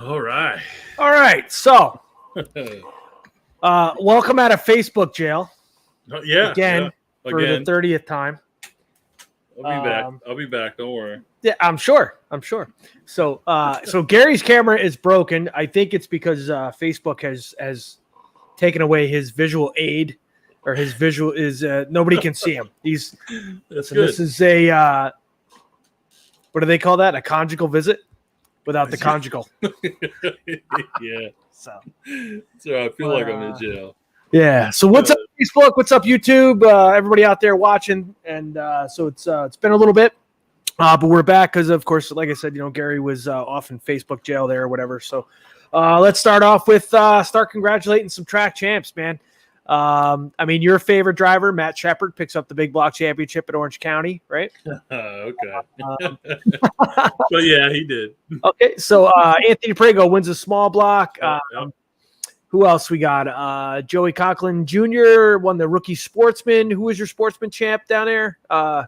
All right. All right. So, welcome out of Facebook jail again for the 30th time. I'll be back. I'll be back. Don't worry. Yeah, I'm sure. So, so Gary's camera is broken. I think it's because Facebook has taken away his visual aid, or his visual is nobody can see him. That's good. This is a what do they call that? A conjugal visit without the conjugal. Yeah. So I feel like I'm in jail. Yeah. So what's up, Facebook? What's up, YouTube? Everybody out there watching, and so it's been a little bit, but we're back because, of course, like I said, Gary was off in Facebook jail there or whatever. So let's start off with start congratulating some track champs, man. I mean, your favorite driver, Matt Shepard, picks up the Big Block Championship at Orange County, right? Okay. But yeah, he did. Okay. So Anthony Prego wins a small block. Who else we got? Joey Conklin Jr. won the Rookie Sportsman. Who was your Sportsman champ down there? Yeah,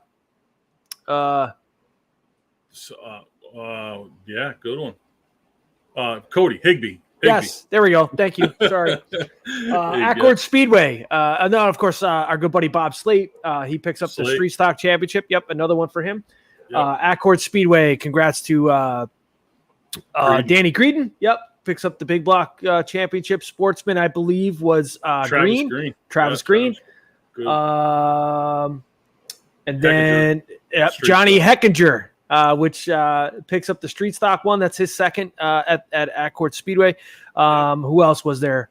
good one. Cody Higbee. Yes, there we go. Thank you. Sorry. Accord Speedway. No, of course, our good buddy Bob Slate. He picks up the Street Stock Championship. Yep, another one for him. Yep. Accord Speedway. Congrats to Danny Creedon. Yep. Picks up the Big Block Championship. Sportsman, I believe, was Green. Travis Green. And then Johnny Heckinger, which picks up the Street Stock one. That's his second at Accord Speedway. Who else was there?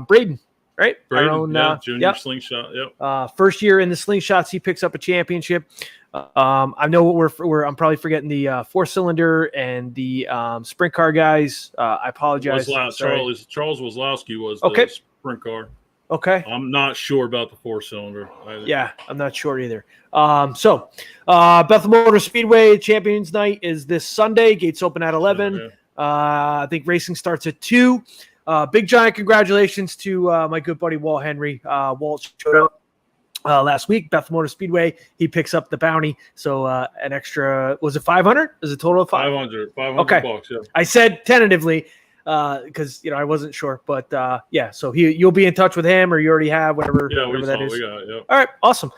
Braden, right? Braden, junior slingshot. Yep. First year in the slingshots, he picks up a championship. I know what I'm probably forgetting the four-cylinder and the sprint car guys. I apologize. Charles Wazlowski was the sprint car. Okay. I'm not sure about the four-cylinder. Yeah, I'm not sure either. So Bethel Motor Speedway Champions Night is this Sunday. Gates open at 11. Okay. I think racing starts at 2. Big giant congratulations to my good buddy Walt Henry. Walt showed up last week, Bethel Motor Speedway. He picks up the bounty. So an extra, was it 500? Is it total of 500? 500 okay. Bucks, yeah. I said tentatively because I wasn't sure, but yeah. So you'll be in touch with him, or you already have whatever. Yeah, whatever that is. We got it. Yep. All right, awesome.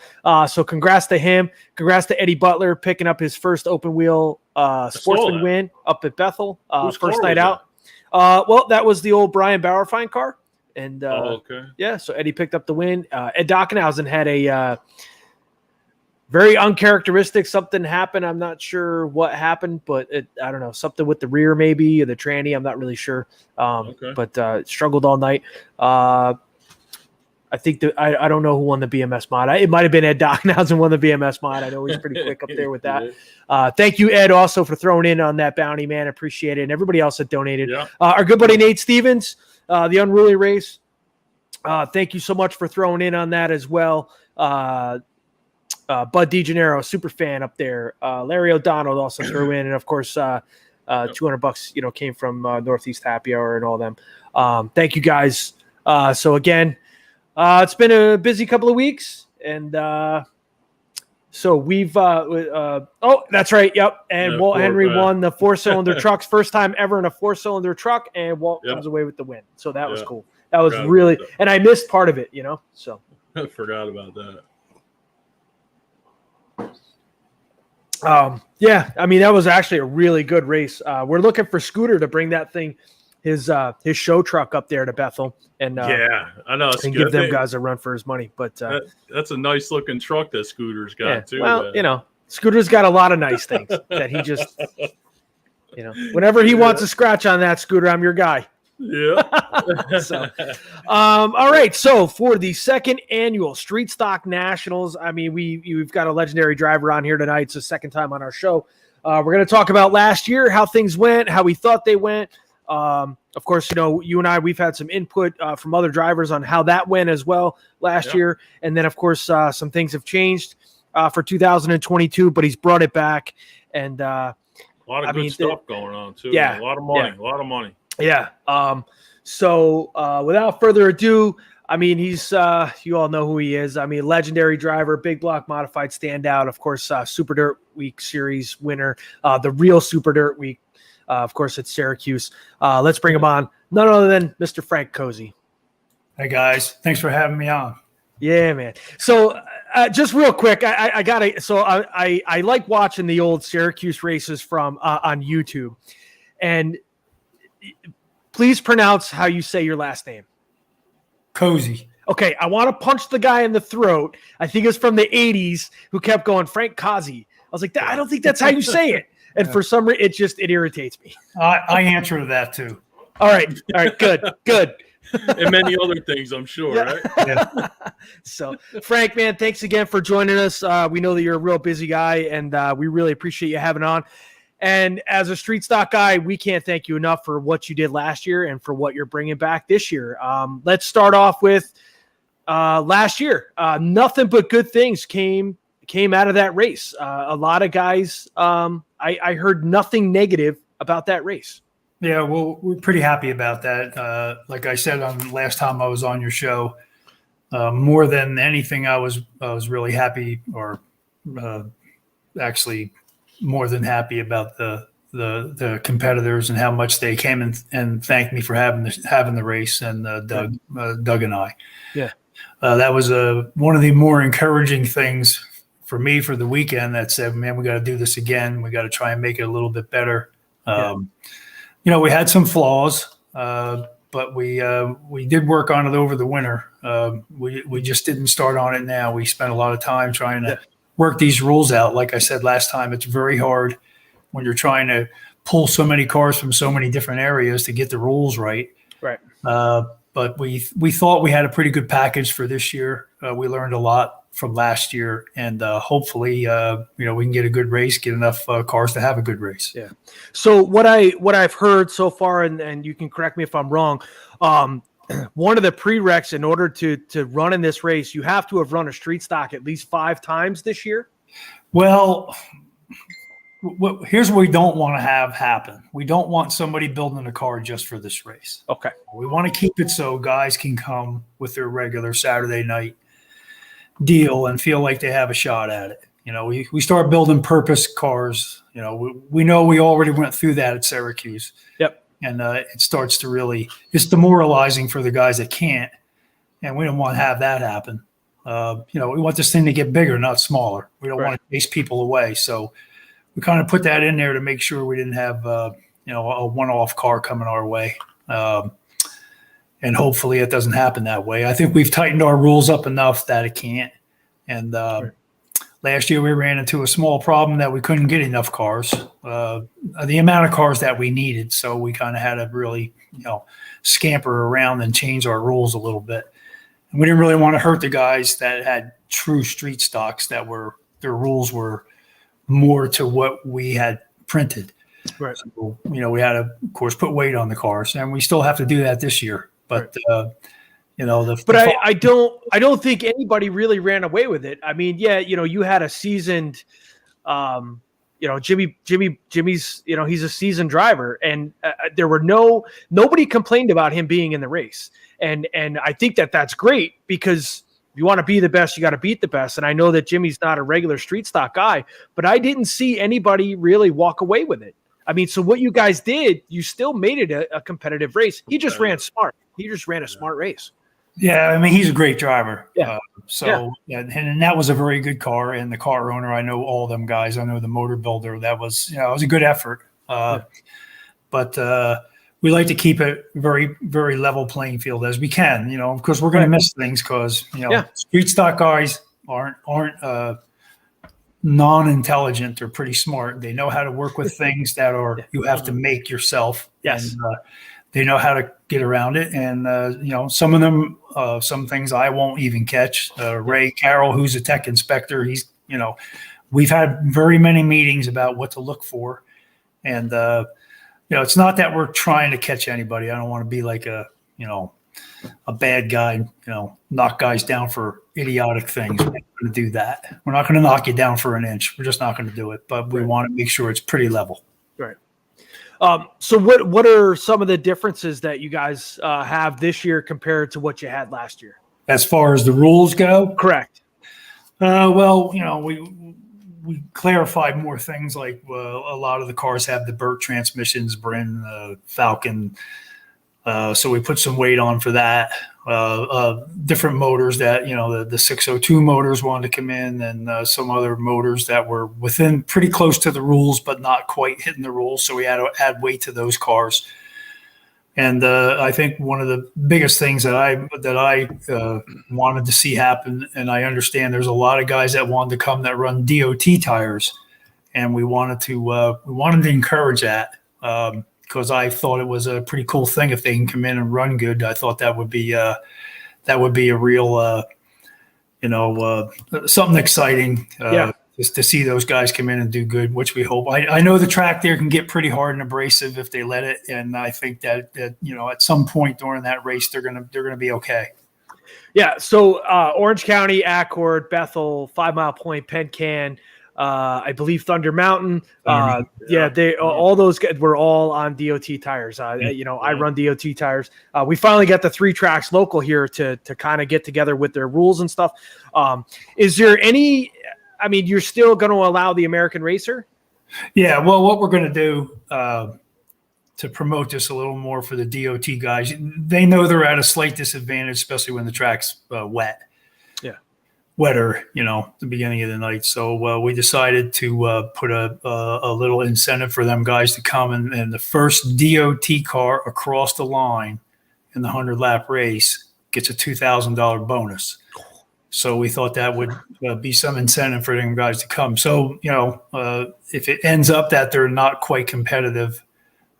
So congrats to him. Congrats to Eddie Butler picking up his first open wheel sportsman win up at Bethel. First night out. Well, that was the old Brian Bauerfein car. And yeah, so Eddie picked up the win. Ed Dockenhausen had a very uncharacteristic something happen. I'm not sure what happened, but I don't know, something with the rear maybe, or the tranny. I'm not really sure. But struggled all night. I think I don't know who won the BMS mod. It might have been Ed Dockenhausen won the BMS mod. I know he's pretty quick up there with that. Thank you, Ed, also for throwing in on that bounty, man. Appreciate it. And everybody else that donated. Yeah. Our good buddy Nate Stevens, the Unruly Race. Thank you so much for throwing in on that as well. Bud DeGennaro, super fan up there. Larry O'Donnell also threw in, and of course, $200 came from Northeast Happy Hour and all them. Thank you guys. So again, it's been a busy couple of weeks, and so we've that's right, yep. And Walt Henry won the 4-cylinder trucks, first time ever in a 4-cylinder truck, and Walt comes away with the win. So that was cool. That was really, and I missed part of it, so I forgot about that. Yeah, I mean, that was actually a really good race. We're looking for Scooter to bring that thing, his show truck up there to Bethel, and yeah, I know, and give them guys a run for his money. But that's a nice looking truck that Scooter's got too. Well, Scooter's got a lot of nice things that he just, whenever he wants a scratch on that, Scooter, I'm your guy. Yeah. All right. So for the second annual Street Stock Nationals, I mean, we've got a legendary driver on here tonight. It's the second time on our show. We're going to talk about last year, how things went, how we thought they went. Of course, you and I, we've had some input from other drivers on how that went as well last year. And then, of course, some things have changed for 2022, but he's brought it back. And a lot of good stuff going on, too. Yeah. A lot of money. A lot of money. Yeah. So without further ado, I mean, he's you all know who he is. I mean, legendary driver, big block modified standout, of course, Super Dirt Week Series winner, the real Super Dirt Week Of course, it's Syracuse. Let's bring him on. None other than Mr. Frank Cozze. Hey guys, thanks for having me on. Yeah, man. So just real quick, I gotta. So I like watching the old Syracuse races from on YouTube, and please pronounce how you say your last name. Cozze. Okay, I want to punch the guy in the throat. I think it's from the '80s who kept going Frank Cozze. I was like, I don't think that's how you say it. And for some reason, it irritates me. I answer to that too. All right, good. And many other things, I'm sure, right? Yeah. So, Frank, man, thanks again for joining us. We know that you're a real busy guy, and we really appreciate you having on. And as a street stock guy, we can't thank you enough for what you did last year and for what you're bringing back this year. Let's start off with last year. Nothing but good things came out of that race. A lot of guys, I heard nothing negative about that race. Yeah, well, we're pretty happy about that. Like I said on last time I was on your show, more than anything, I was really happy, or actually more than happy about the competitors and how much they came and thanked me for having the race, and Doug and I. Yeah, that was one of the more encouraging things for me for the weekend. That said, man, we got to do this again. We got to try and make it a little bit better. We had some flaws, but we did work on it over the winter. We just didn't start on it now. We spent a lot of time trying to work these rules out. Like I said last time, it's very hard when you're trying to pull so many cars from so many different areas to get the rules right. Right. But we thought we had a pretty good package for this year. We learned a lot from last year, and hopefully, we can get a good race, get enough cars to have a good race. Yeah. So what I've heard so far, and you can correct me if I'm wrong, one of the prereqs in order to run in this race, you have to have run a street stock at least 5 times this year. Well, here's what we don't want to have happen. We don't want somebody building a car just for this race. Okay. We want to keep it so guys can come with their regular Saturday night deal and feel like they have a shot at it. We start building purpose cars. We know we already went through that at Syracuse. Yep. And it starts to it's demoralizing for the guys that can't, and we don't want to have that happen. We want this thing to get bigger, not smaller. We don't want to chase people away. So we kind of put that in there to make sure we didn't have, a one-off car coming our way. And hopefully it doesn't happen that way. I think we've tightened our rules up enough that it can't. And last year we ran into a small problem that we couldn't get enough cars, the amount of cars that we needed. So we kind of had to really, scamper around and change our rules a little bit. And we didn't really want to hurt the guys that had true street stocks their rules were more to what we had printed. Right. So, we had to, of course, put weight on the cars, and we still have to do that this year. But I don't think anybody really ran away with it. I mean, you had a seasoned, Jimmy's, he's a seasoned driver, and there were nobody complained about him being in the race, and I think that's great, because if you want to be the best, you got to beat the best. And I know that Jimmy's not a regular street stock guy, but I didn't see anybody really walk away with it. I mean, so what you guys did, you still made it a competitive race. He just ran smart. He just ran a smart race. Yeah, I mean, he's a great driver. Yeah. And that was a very good car. And the car owner, I know all them guys. I know the motor builder. That was, it was a good effort. But we like to keep it very, very level playing field as we can. Of course, we're going to miss things because, street stock guys aren't non-intelligent. They're pretty smart. They know how to work with things that you have to make yourself. Yes. And, they know how to get around it. And, some of them, some things I won't even catch. Ray Carroll, who's a tech inspector, we've had very many meetings about what to look for. And, it's not that we're trying to catch anybody. I don't want to be like a bad guy, knock guys down for idiotic things. We're not going to do that. We're not going to knock you down for an inch. We're just not going to do it. But we want to make sure it's pretty level. Right. So what are some of the differences that you guys have this year compared to what you had last year? As far as the rules go? Correct. Well, we clarified more things like a lot of the cars have the Burt transmissions, Bryn, Falcon. So we put some weight on for that. Different motors that, the 602 motors wanted to come in, and some other motors that were within pretty close to the rules, but not quite hitting the rules. So we had to add weight to those cars. And I think one of the biggest things that I wanted to see happen, and I understand there's a lot of guys that wanted to come that run DOT tires, and we wanted to encourage that because I thought it was a pretty cool thing if they can come in and run good. I thought that would be a real something exciting. Just to see those guys come in and do good, which we hope. I know the track there can get pretty hard and abrasive if they let it, and I think that at some point during that race they're gonna be okay. Yeah. So Orange County, Accord, Bethel, 5 Mile Point, Penn Can, I believe Thunder Mountain. They all those guys were all on DOT tires. I run DOT tires. We finally got the 3 tracks local here to kind of get together with their rules and stuff. Is there any? I mean, you're still going to allow the American Racer? Yeah. Well, what we're going to do to promote this a little more for the DOT guys, they know they're at a slight disadvantage, especially when the track's wet. Yeah. Wetter, the beginning of the night. So we decided to put a little incentive for them guys to come, and the first DOT car across the line in the 100-lap race gets a $2,000 bonus. So we thought that would be some incentive for them guys to come. So, if it ends up that they're not quite competitive,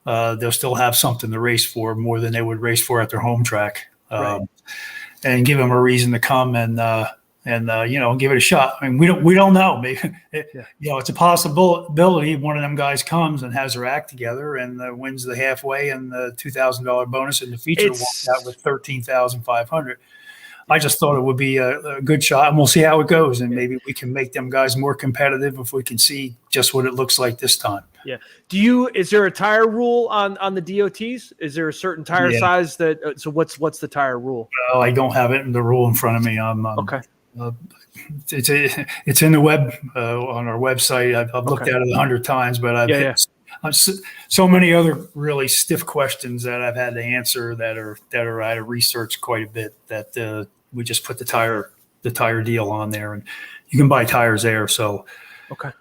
they'll still have something to race for more than they would race for at their home track, and give them a reason to come and give it a shot. I mean, we don't know. Maybe it's a possibility one of them guys comes and has their act together and wins the halfway and the $2,000 bonus, and the feature walks out with $13,500. I just thought it would be a good shot, and we'll see how it goes. And maybe we can make them guys more competitive if we can see just what it looks like this time. Yeah. Is there a tire rule on the DOTs? Is there a certain tire size that? So what's the tire rule? Well, I don't have it in the rule in front of me. Okay. It's in the web on our website. I've looked at it 100 times, but I've so many other really stiff questions that I've had to answer that are I had to research quite a bit that we just put the tire deal on there, and you can buy tires there. So, okay.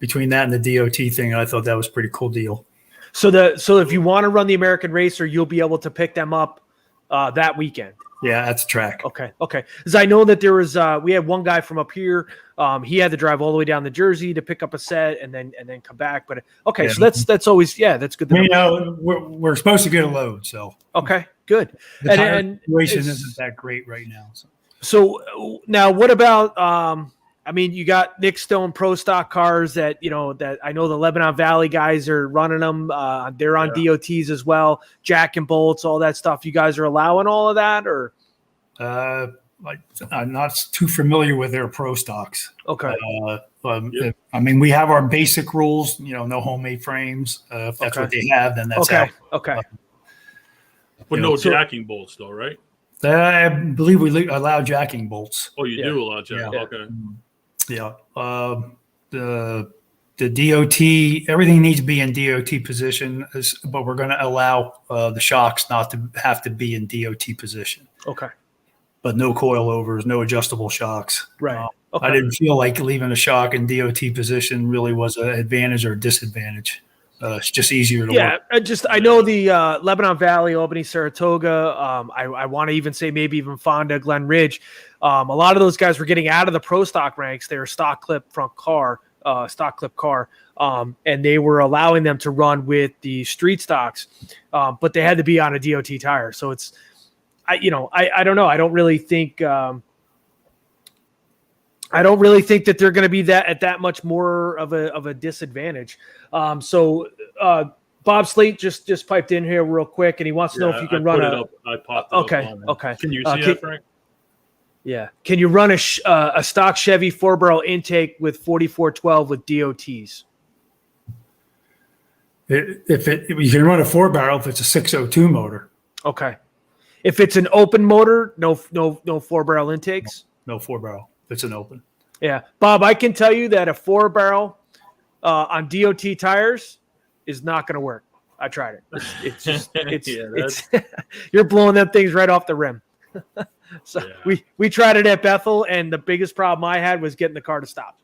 Between that and the DOT thing, I thought that was a pretty cool deal. So if you want to run the American Racer, you'll be able to pick them up that weekend. Yeah, that's a track. Okay. Because I know that there was we had one guy from up here. He had to drive all the way down to Jersey to pick up a set and then come back. But so that's always that's good. We're supposed to get a load, so okay, good. The tire situation isn't that great right now. So now, what about? You got Nick Stone Pro Stock cars that that I know the Lebanon Valley guys are running them. They're on DOTs as well. Jack and bolts, all that stuff. You guys are allowing all of that, or? I'm not too familiar with their Pro Stocks. Okay. We have our basic rules. No homemade frames. If that's what they have, then that's out. Okay. But no jacking bolts, though, right? I believe we allow jacking bolts. Oh, you do allow jacking. Yeah. Okay. Yeah. The DOT, everything needs to be in DOT position, but we're going to allow the shocks not to have to be in DOT position. Okay. But no coilovers, no adjustable shocks. Right. I didn't feel like leaving a shock in DOT position really was an advantage or a disadvantage. It's just easier to work. I know the Lebanon Valley, Albany, Saratoga. I want to even say maybe even Fonda, Glen Ridge. A lot of those guys were getting out of the pro stock ranks. They were stock clip car, and they were allowing them to run with the street stocks, but they had to be on a DOT tire. So it's, I don't know. I don't really think that they're going to be that much more of a disadvantage. So Bob Slate just piped in here real quick, and he wants to know if you can run I popped it up. Okay. Can you see that, Frank? Yeah. Can you run a stock Chevy 4-barrel intake with 4412 with DOTs? You can run a 4-barrel if it's a 602 motor. Okay. If it's an open motor, no 4-barrel intakes? No 4-barrel. It's an open. Yeah, Bob, I can tell you that a 4-barrel on DOT tires is not going to work. I tried it. It's just it's you're blowing them things right off the rim. So we tried it at Bethel, and the biggest problem I had was getting the car to stop.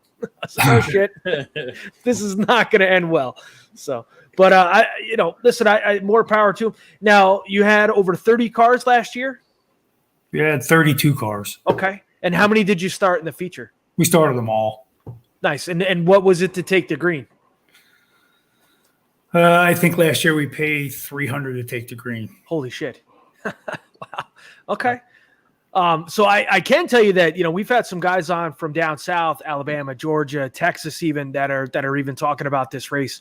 Oh shit, this is not going to end well. So, but listen, I more power to him. Now, you had over 30 cars last year. We had 32 cars. Okay, and how many did you start in the feature? We started them all. Nice. And what was it to take the green? I think last year we paid $300 to take the green. Holy shit! Wow. Okay. So I can tell you that we've had some guys on from down south, Alabama, Georgia, Texas, even that are even talking about this race,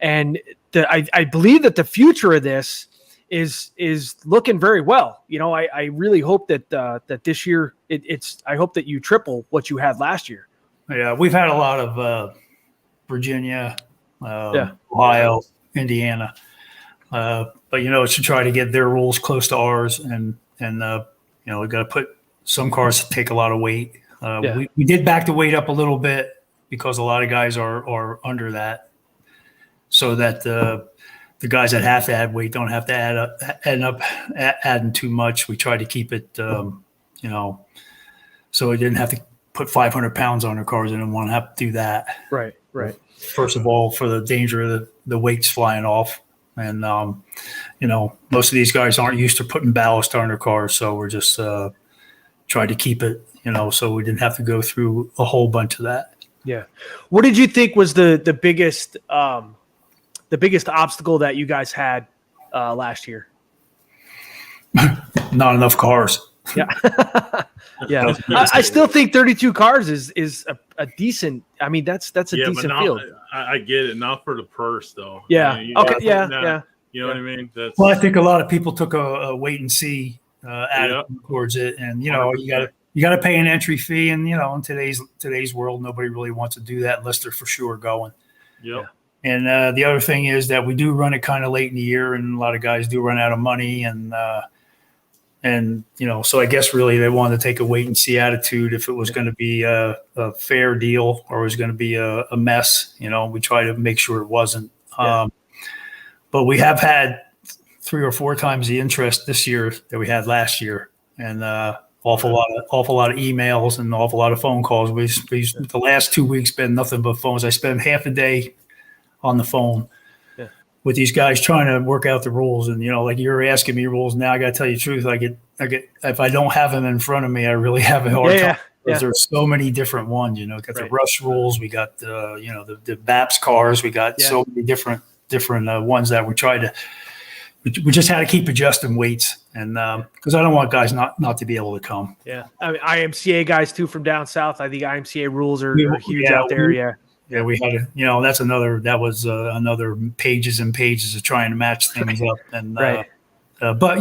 and I believe that the future of this is looking very well. I really hope that this year I hope that you triple what you had last year. Yeah, we've had a lot of Virginia, Ohio, Indiana, but it's to try to get their rules close to ours, and we got to put some cars take a lot of weight. We did back the weight up a little bit because a lot of guys are under that, so that the guys that have to add weight don't have to end up adding too much. We try to keep it, so we didn't have to put 500 pounds on our cars and didn't want to have to do that. Right. First of all, for the danger of the weights flying off. And, most of these guys aren't used to putting ballast on their cars. So we're just trying to keep it, so we didn't have to go through a whole bunch of that. Yeah. What did you think was the biggest obstacle that you guys had last year? Not enough cars. Yeah. Yeah. I still think 32 cars is a decent. I mean, that's a decent field. I get it. Not for the purse, though. Yeah. Okay. Yeah. You know what I mean? Well, I think a lot of people took a wait and see attitude towards it, and you got to pay an entry fee, and in today's world, nobody really wants to do that unless they're for sure going. Yep. And the other thing is that we do run it kind of late in the year, and a lot of guys do run out of money, and so I guess really they wanted to take a wait and see attitude. If it was going to be a fair deal or it was going to be a mess, we try to make sure it wasn't. Yeah. But we have had 3 or 4 times the interest this year that we had last year, and awful lot of emails and awful lot of phone calls. The last 2 weeks been nothing but phones. I spent half a day on the phone with these guys trying to work out the rules. And, like you're asking me rules now, I got to tell you the truth. I get, if I don't have them in front of me, I really have a hard time because there's so many different ones, got the rush rules. We got the BAPS cars. We got so many different ones that we just had to keep adjusting weights. And because I don't want guys not to be able to come. Yeah. I mean, IMCA guys too, from down South. I think IMCA rules are huge out there. Yeah, we had that was another pages and pages of trying to match things up. And but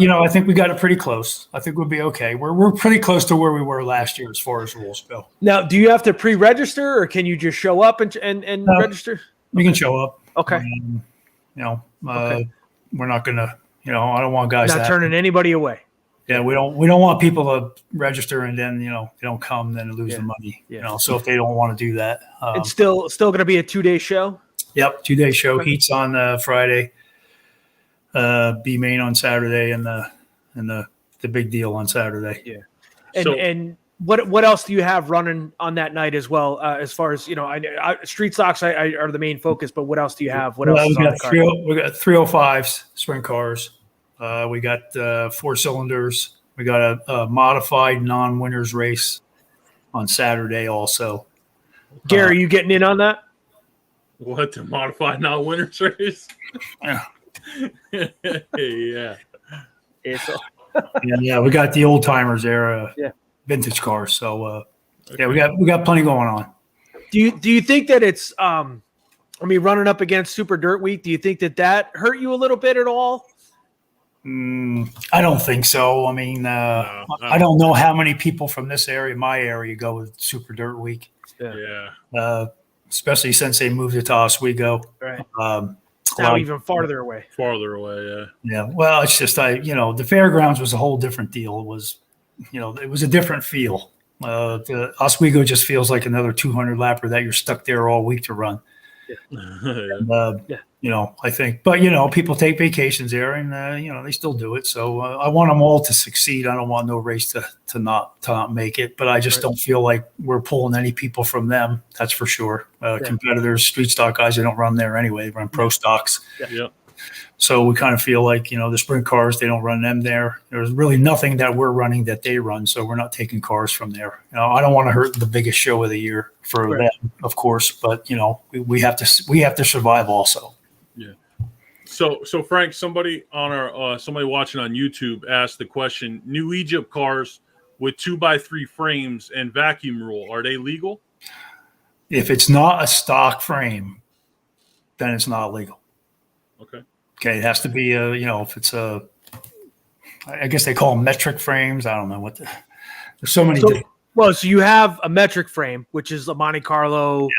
I think we got it pretty close. I think we'll be okay. We're pretty close to where we were last year as far as rules go. Now, do you have to pre-register, or can you just show up and register? You can show up. Okay. We're not gonna. I don't want guys not turning anybody away. Yeah, we don't want people to register and then they don't come, then lose the money. So if they don't want to do that, it's still going to be a 2-day show. Yep, 2-day show. Okay. Heats on Friday, B main on Saturday, and the big deal on Saturday. Yeah, and what else do you have running on that night as well? As far as street stocks are the main focus, but what else do you have? What else? We got 305s sprint cars. We got 4 cylinders. We got a modified non-winners race on Saturday also. Gary, you getting in on that? What, the modified non-winners race? Yeah. Yeah. We got the old timers era vintage cars. So we got plenty going on. Do you think that it's running up against Super Dirt Week, do you think that hurt you a little bit at all? I don't think so. I mean, no. I don't know how many people from my area, go with Super Dirt Week. Yeah. Especially since they moved it to Oswego. Right. Now even farther away. Farther away, yeah. Yeah. Well, it's just the fairgrounds was a whole different deal. It was, it was a different feel. The Oswego just feels like another 200 lapper that you're stuck there all week to run. And, I think, but people take vacations there, and they still do it. So I want them all to succeed. I don't want no race to not make it. But I just don't feel like we're pulling any people from them. That's for sure. Competitors, street stock guys, they don't run there anyway. They run pro stocks. Yeah. So we kind of feel like the sprint cars, they don't run them there. There's really nothing that we're running that they run. So we're not taking cars from there. I don't want to hurt the biggest show of the year for them, of course. But we have to survive also. Yeah. So Frank, somebody on somebody watching on YouTube asked the question: New Egypt cars with 2x3 frames and vacuum rule, are they legal? If it's not a stock frame, then it's not legal. Okay. It has to be if it's I guess they call them metric frames. I don't know there's so many. So you have a metric frame, which is a Monte Carlo,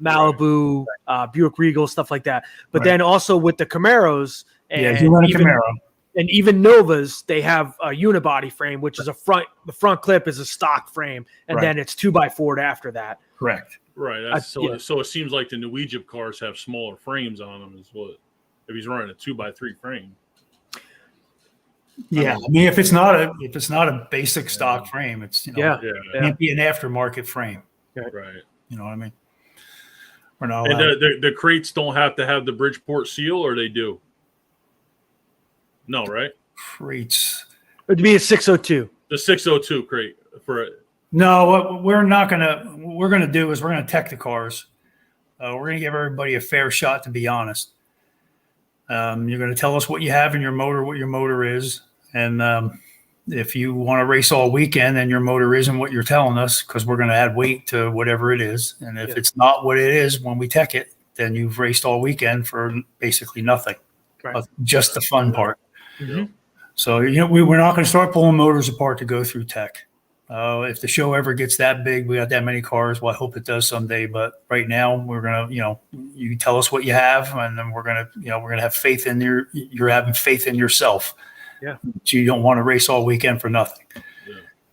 Malibu, Buick Regal, stuff like that. But then also with the Camaros and you run a Camaro. And even Novas, they have a unibody frame, which is the front clip is a stock frame, and then it's 2x4 after that. Correct. Right. So it seems like the New Egypt cars have smaller frames on them, is what, if he's running a 2x3 frame. Yeah, I mean, if it's not a basic stock frame, it's it can't be an aftermarket frame. Right. You know what I mean? We're not allowed. And the crates don't have to have the Bridgeport seal, or they do? No, right? Crates. It'd be a 602. The 602 crate for it. No, what we're gonna do is we're gonna tech the cars. We're gonna give everybody a fair shot, to be honest. You're gonna tell us what you have in your motor, what your motor is, and if you want to race all weekend and your motor isn't what you're telling us, because we're gonna add weight to whatever it is, and if it's not what it is when we tech it, then you've raced all weekend for basically nothing, just the fun part. Mm-hmm. So we're not going to start pulling motors apart to go through tech. If the show ever gets that big, we got that many cars. Well, I hope it does someday. But right now, we're gonna, you tell us what you have, and then we're gonna have faith in you're having faith in yourself. Yeah. You don't want to race all weekend for nothing.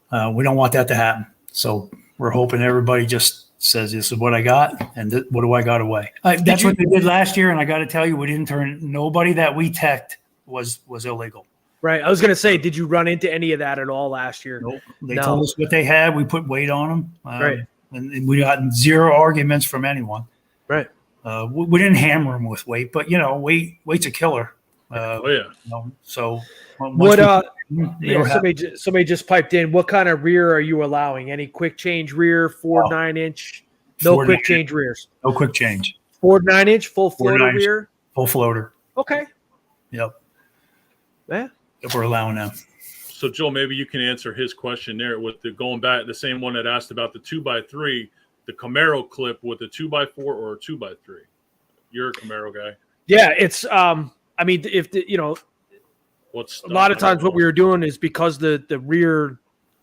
Yeah. We don't want that to happen. So we're hoping everybody just says, "This is what I got, and what do I got away?" That's what they did last year, and I got to tell you, we didn't turn nobody that we teched was illegal. Right. I was going to say, did you run into any of that at all last year? Nope. They told us what they had. We put weight on them. Right. And we got zero arguments from anyone. Right. We didn't hammer them with weight, but weight's a killer. So somebody just piped in. What kind of rear are you allowing? Any quick change rear, Ford 9-inch? No quick change rears. No quick change. Ford 9-inch, full floater rear. Full floater. Okay. Yep. Yeah. If we're allowing them. So Joel, maybe you can answer his question there with going back, the same one that asked about the 2x3, the Camaro clip with a 2x4 or a 2x3. You're a Camaro guy. Yeah, it's I mean, if what's a lot of times what we were doing is because the rear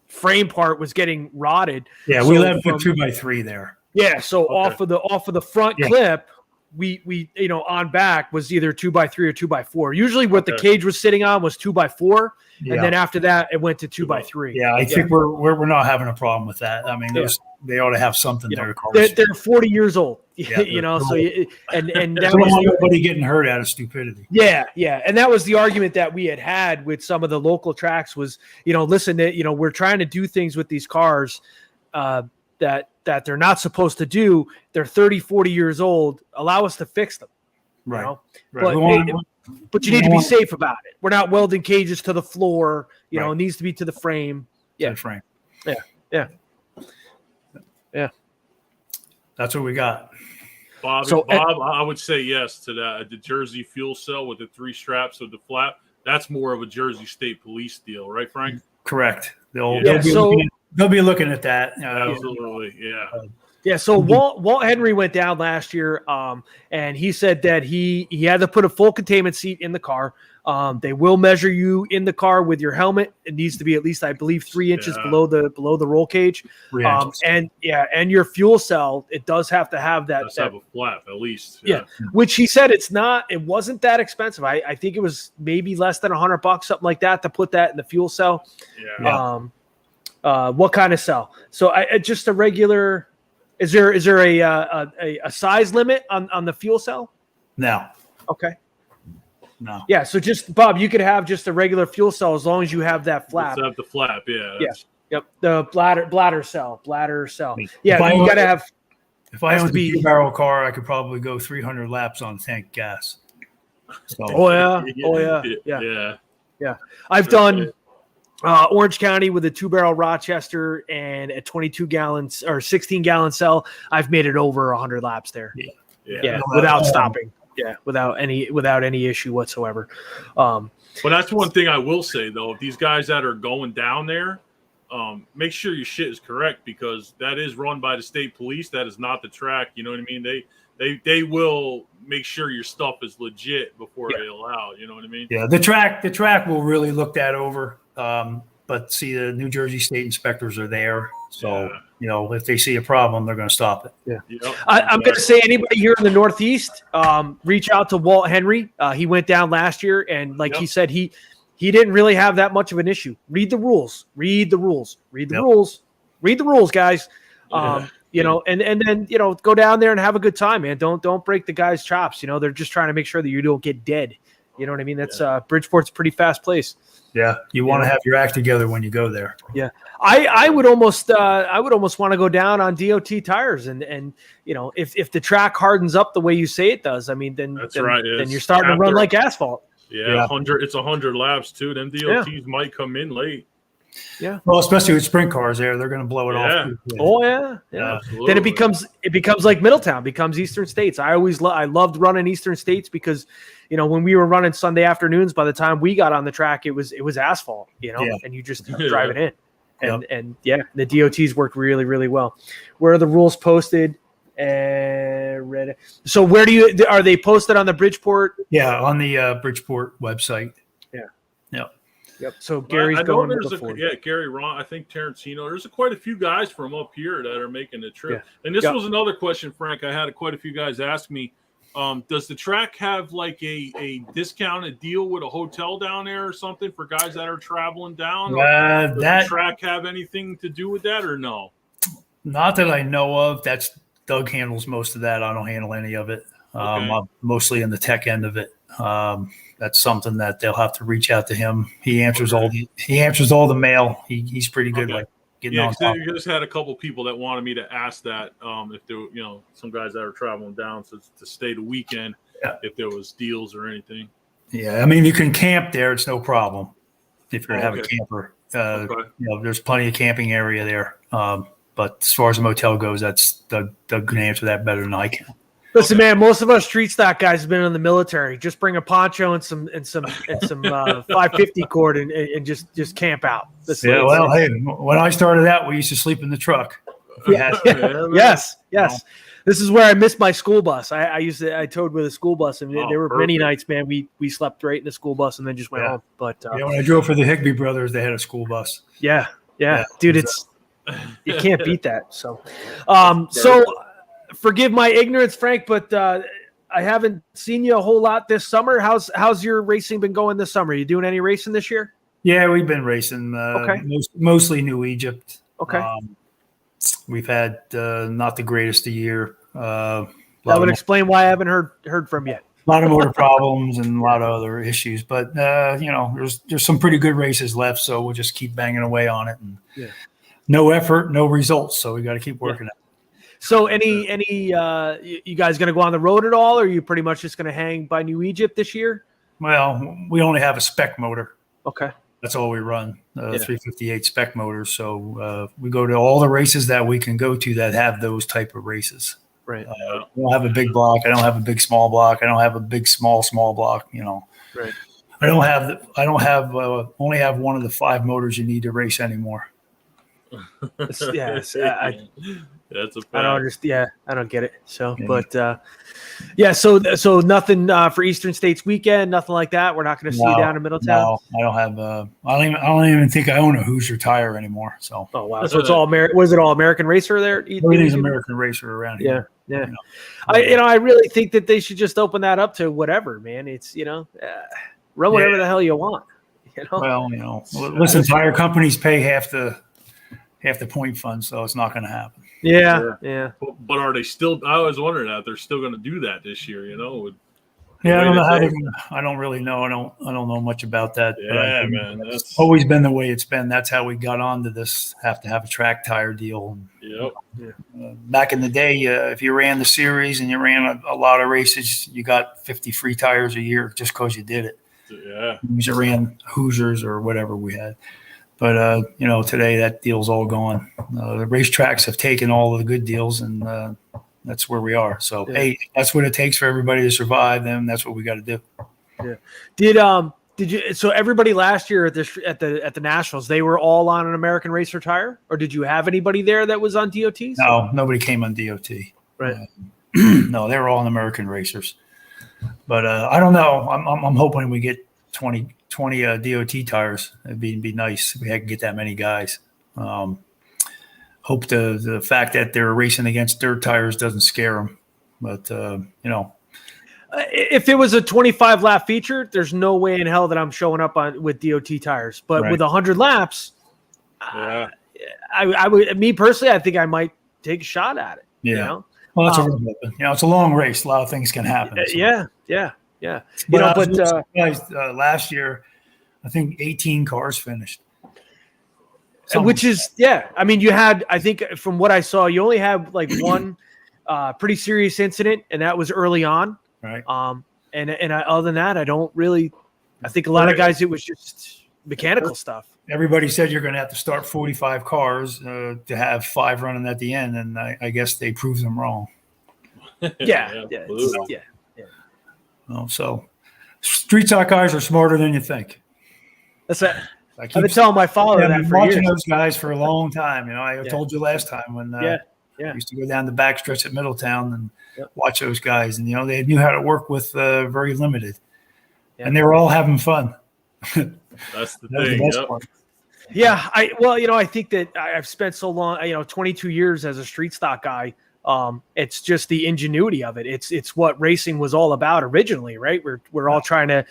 frame part was getting rotted. Yeah, we let put 2x3 there. Yeah, so off of the front clip, we on back was either 2x3 or 2x4. Usually what the cage was sitting on was 2x4, and then after that it went to 2x3. Yeah, I think we're not having a problem with that. I mean, they ought to have something there. They're 40 years old, so and that was nobody getting hurt out of stupidity. Yeah, and that was the argument that we had with some of the local tracks was, listen, we're trying to do things with these cars that they're not supposed to do. They're 30, 40 years old. Allow us to fix them. Right. But you need to be safe about it. We're not welding cages to the floor. It needs to be to the frame. Yeah. To the frame. Yeah. That's what we got. Bob, I would say yes to that. The Jersey fuel cell with the 3 straps of the flap, that's more of a Jersey State Police deal, right, Frank? Correct. They'll be looking at that. Absolutely, yeah. Yeah, so Walt Henry went down last year, and he said that he had to put a full containment seat in the car. They will measure you in the car with your helmet. It needs to be at least, I believe, 3 inches below the roll cage. And your fuel cell, it does have to have that. Does have a flap at least. Yeah, which he said it wasn't that expensive. I think it was maybe less than $100, something like that, to put that in the fuel cell. Yeah. What kind of cell? So just a regular. Is there a size limit on the fuel cell? No. Okay. No. Yeah. So just Bob, you could have just a regular fuel cell as long as you have that flap. Just have the flap. Yeah. Yeah. Yep. The bladder cell. Yeah. If You got to have. If I owned a 2-barrel car, I could probably go 300 laps on tank gas. So. Oh yeah. I've done Orange County with a 2-barrel Rochester and a 22 gallons or 16-gallon cell. I've made it over 100 laps there. Yeah. Without stopping. Yeah, without any issue whatsoever. But that's one thing I will say though: if these guys that are going down there, make sure your shit is correct because that is run by the state police. That is not the track. You know what I mean? They will make sure your stuff is legit before they allow. You know what I mean? Yeah, the track will really look that over. But see, the New Jersey state inspectors are there, so if they see a problem, they're going to stop it. Yeah, I'm going to say anybody here in the Northeast, reach out to Walt Henry. He went down last year, and he said he didn't really have that much of an issue. Read the rules, guys. And then go down there and have a good time, man. Don't break the guy's chops. They're just trying to make sure that you don't get dead. You know what I mean? That's Bridgeport's a pretty fast place. Yeah, you want to have your act together when you go there. Yeah, I would almost want to go down on DOT tires, and if the track hardens up the way you say it does, I mean then you're starting to run like asphalt. Yeah, 100. It's 100 laps too. Them DOTs might come in late. Yeah. Well, especially with sprint cars, they're going to blow it off. Oh yeah. Then it becomes like Middletown, becomes Eastern States. I loved running Eastern States because when we were running Sunday afternoons, by the time we got on the track, it was asphalt, and you just drive it in, and the DOTs worked really, really well. Where are the rules posted? So where are they posted on the Bridgeport? Yeah, on the Bridgeport website. Yep. So Gary's going before. Gary, Ron, I think Tarantino. There's quite a few guys from up here that are making the trip. Yeah. And this was another question, Frank. I had quite a few guys ask me, does the track have like a discounted deal with a hotel down there or something for guys that are traveling down? Does the track have anything to do with that or no? Not that I know of. Doug handles most of that. I don't handle any of it. I'm mostly in the tech end of it. That's something that they'll have to reach out to him. He answers all the mail. He's pretty good. Like getting on top. You just had a couple people that wanted me to ask that if there, some guys that are traveling down to stay the weekend, if there was deals or anything. Yeah, I mean you can camp there; it's no problem if you have a camper. There's plenty of camping area there. But as far as the motel goes, that's Doug can answer that better than I can. Listen, man, most of us street stock guys have been in the military. Just bring a poncho and some 550 cord and just camp out. Hey, when I started out, we used to sleep in the truck. Yes. This is where I missed my school bus. I towed with a school bus, and there were many nights, man. We slept right in the school bus and then just went home. But when I drove for the Higbee brothers, they had a school bus. Yeah, dude, you can't beat that. So, forgive my ignorance, Frank, but I haven't seen you a whole lot this summer. How's your racing been going this summer? You doing any racing this year? Yeah, we've been racing. Mostly New Egypt. Okay. We've had not the greatest of year. That would explain why I haven't heard from you. A lot of motor problems and a lot of other issues, but there's some pretty good races left, so we'll just keep banging away on it. And no effort, no results, so we got to keep working it. So any you guys going to go on the road at all, or are you pretty much just going to hang by New Egypt this year? Well, we only have a spec motor. Okay. That's all we run, 358 spec motors. So we go to all the races that we can go to that have those type of races. Right. I don't have a big block. I don't have a big small block. I don't have a big small block. Right. I only have one of the 5 motors you need to race anymore. That's a fact. I don't understand. Yeah, I don't get it. So, but so nothing for Eastern States weekend, nothing like that. We're not going to see you down in Middletown. No, I don't have. I don't even think I own a Hoosier tire anymore. So. Oh wow! So it's all American. Was it all American Racer there? Everything's American Racer around here. Yeah. I really think that they should just open that up to whatever, man. It's run whatever the hell you want. Well, listen, tire companies pay half the half the point fund, so it's not going to happen. Yeah. But are they still? I was wondering that they're still going to do that this year. Yeah, I don't know how they're gonna, I don't really know. I don't know much about that. Yeah, man, it's always been the way it's been. That's how we got onto this. Have to have a track tire deal. Yep. Back in the day, if you ran the series and you ran a lot of races, you got 50 free tires a year just because you did it. Yeah. You ran Hoosiers or whatever we had. But today that deal's all gone. The racetracks have taken all of the good deals, and that's where we are. So, hey, that's what it takes for everybody to survive. Then that's what we got to do. Yeah. Did you? So everybody last year at the Nationals, they were all on an American Racer tire, or did you have anybody there that was on DOTs? No, nobody came on DOT. Right. No, they were all on American Racers. But I don't know. I'm hoping we get 20 DOT tires. It'd be nice if we could get that many guys. Hope the fact that they're racing against dirt tires doesn't scare them. But, if it was a 25 lap feature, there's no way in hell that I'm showing up with DOT tires. But with 100 laps, I would, me personally, I think I might take a shot at it. Yeah. Well, that's a real weapon. It's a long race. A lot of things can happen. So. Yeah. But last year, I think 18 cars finished. Which is, I mean, you had, I think from what I saw, you only had like one pretty serious incident, and that was early on. Right. And other than that, I think a lot of guys, it was just mechanical stuff. Everybody said you're going to have to start 45 cars to have 5 running at the end, and I guess they proved them wrong. Yeah. So street stock guys are smarter than you think. That's it. I've been telling my father that for watching years. those guys for a long time. I told you last time when I used to go down the backstretch at Middletown and watch those guys, and they knew how to work with very limited, and they were all having fun. That's the thing. Part. Yeah, I think that I've spent so long, 22 years as a street stock guy. It's just the ingenuity of it. It's what racing was all about originally, right? We're all trying to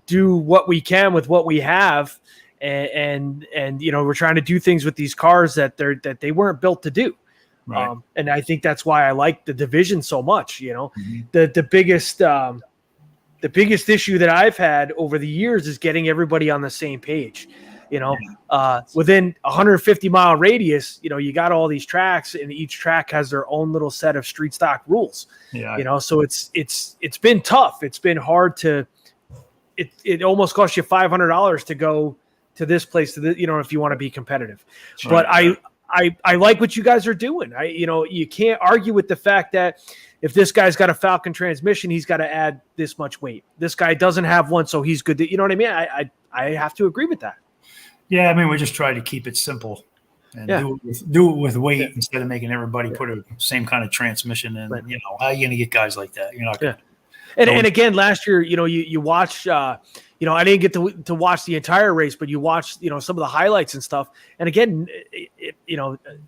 do what we can with what we have, and we're trying to do things with these cars that they weren't built to do. Right. And I think that's why I like the division so much. The biggest issue that I've had over the years is getting everybody on the same page. Within 150-mile radius, you got all these tracks, and each track has their own little set of street stock rules. Yeah. So it's been tough. It's been hard to. It almost costs you $500 to go to this place if you want to be competitive. Sure. But I like what you guys are doing. You can't argue with the fact that if this guy's got a Falcon transmission, he's got to add this much weight. This guy doesn't have one, so he's good. You know what I mean? I have to agree with that. Yeah, I mean, we just try to keep it simple and do it with weight instead of making everybody put a same kind of transmission in. Right. How are you going to get guys like that? You're not going to. And again, last year, you watched, I didn't get to watch the entire race, but you watched, some of the highlights and stuff. And again,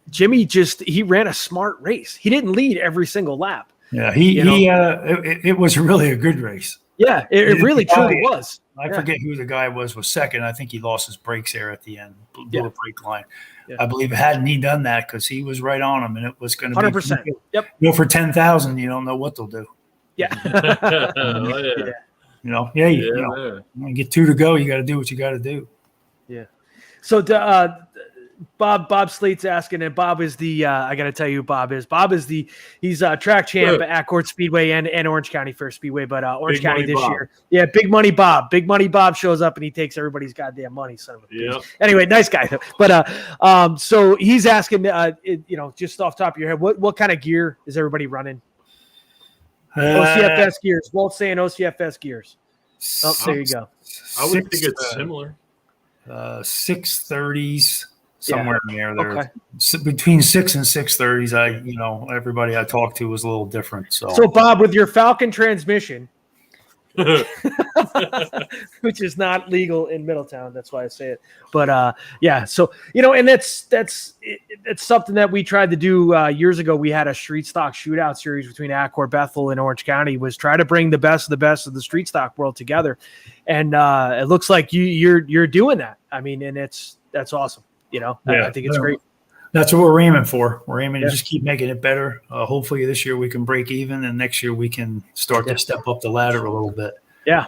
Jimmy he ran a smart race. He didn't lead every single lap. Yeah, it was really a good race. Yeah, it really truly was. I forget who the guy was second. I think he lost his brakes there at the end, blew a brake line. Yeah. I believe hadn't he done that, because he was right on him, and it was going to be 100%. Yep. For 10,000, you don't know what they'll do. Yeah. You get 2 to go. You got to do what you got to do. Yeah. So Bob Slate's asking, and Bob is the I got to tell you, he's track champ at Accord Speedway and Orange County Fair Speedway, but Orange County this year. Yeah, Big Money Bob shows up and he takes everybody's goddamn money, son of a bitch. Anyway, nice guy. But so he's asking, just off the top of your head, what kind of gear is everybody running? OCFS gears. Walt's saying OCFS gears. Oh, there you go. I would think it's similar. 630s. Somewhere in there. Okay. Between 6 and 630s, everybody I talked to was a little different. So Bob, with your Falcon transmission, which is not legal in Middletown, that's why I say it. But so and that's something that we tried to do years ago. We had a street stock shootout series between Accord, Bethel, and Orange County. Was try to bring the best of the street stock world together, and it looks like you're doing that. I mean, and that's awesome. I think it's great. That's what we're aiming for. We're aiming to just keep making it better. Hopefully this year we can break even, and next year we can start to step up the ladder a little bit. Yeah,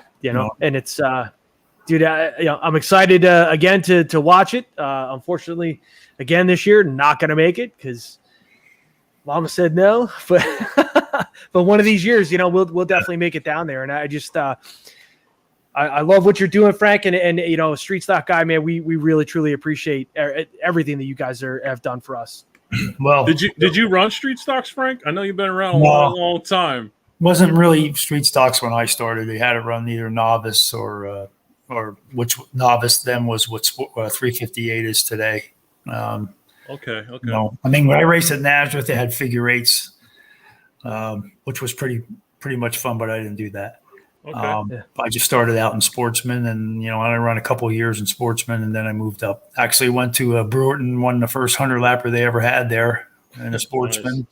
and it's dude, I'm excited again to watch it. Unfortunately, again this year, not going to make it because Mama said no. But but one of these years, we'll definitely make it down there. And I just I love what you're doing, Frank, and Street Stock Guy, man. We really truly appreciate everything that you guys have done for us. Well, did you run Street Stocks, Frank? I know you've been around a long time. Wasn't really Street Stocks when I started. They had to run either novice or which novice then was what 358 is today. Okay. No, I mean when I raced at Nazareth, they had figure eights, which was pretty much fun, but I didn't do that. Okay. I just started out in Sportsman, and I run a couple of years in Sportsman, and then I moved up. Actually, went to Brewerton, won the first 100 lapper they ever had there in a Sportsman,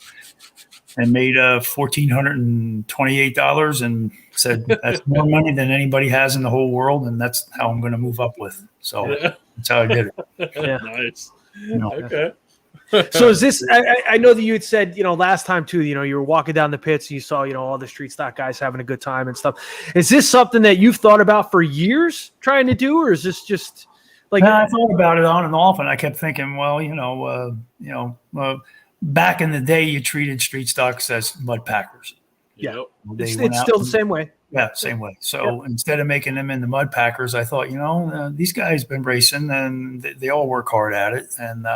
and made $1,428, and said that's more money than anybody has in the whole world, and that's how I'm going to move up with. So that's how I did it. Yeah. Nice. Okay. So is this? I know that you had said last time too. You were walking down the pits and you saw all the Street Stock guys having a good time and stuff. Is this something that you've thought about for years trying to do, or is this just like? I thought about it on and off, and I kept thinking, well, back in the day, you treated Street Stocks as mud packers. Yeah, it's still the same way. Yeah, same way. So instead of making them into mud packers, I thought, these guys been racing and they all work hard at it, and